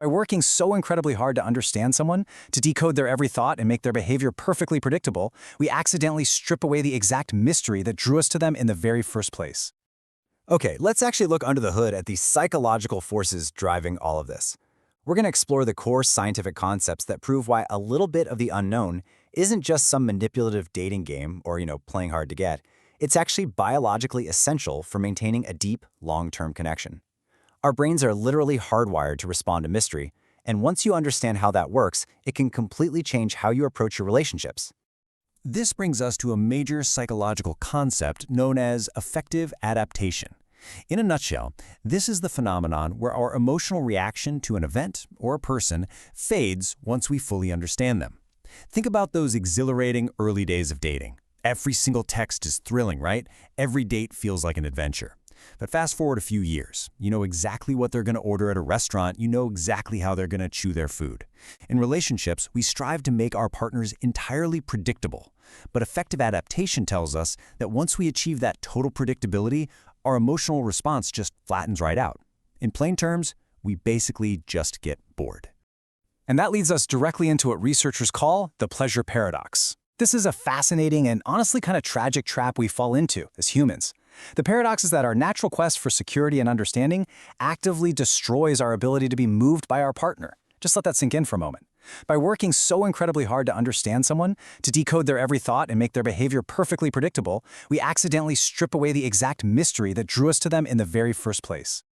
By working so incredibly hard to understand someone, to decode their every thought and make their behavior perfectly predictable, we accidentally strip away the exact mystery that drew us to them in the very first place. Okay, let's actually look under the hood at the psychological forces driving all of this. We're going to explore the core scientific concepts that prove why a little bit of the unknown isn't just some manipulative dating game or, playing hard to get. It's actually biologically essential for maintaining a deep, long-term connection. Our brains are literally hardwired to respond to mystery, and once you understand how that works, it can completely change how you approach your relationships. This brings us to a major psychological concept known as affective adaptation. In a nutshell, this is the phenomenon where our emotional reaction to an event or a person fades once we fully understand them. Think about those exhilarating early days of dating. Every single text is thrilling, right? Every date feels like an adventure. But fast forward a few years, you know exactly what they're going to order at a restaurant, you know exactly how they're going to chew their food. In relationships, we strive to make our partners entirely predictable. But effective adaptation tells us that once we achieve that total predictability, our emotional response just flattens right out. In plain terms, we basically just get bored. And that leads us directly into what researchers call the pleasure paradox. This is a fascinating and honestly kind of tragic trap we fall into as humans. The paradox is that our natural quest for security and understanding actively destroys our ability to be moved by our partner. Just let that sink in for a moment. By working so incredibly hard to understand someone, to decode their every thought and make their behavior perfectly predictable, we accidentally strip away the exact mystery that drew us to them in the very first place.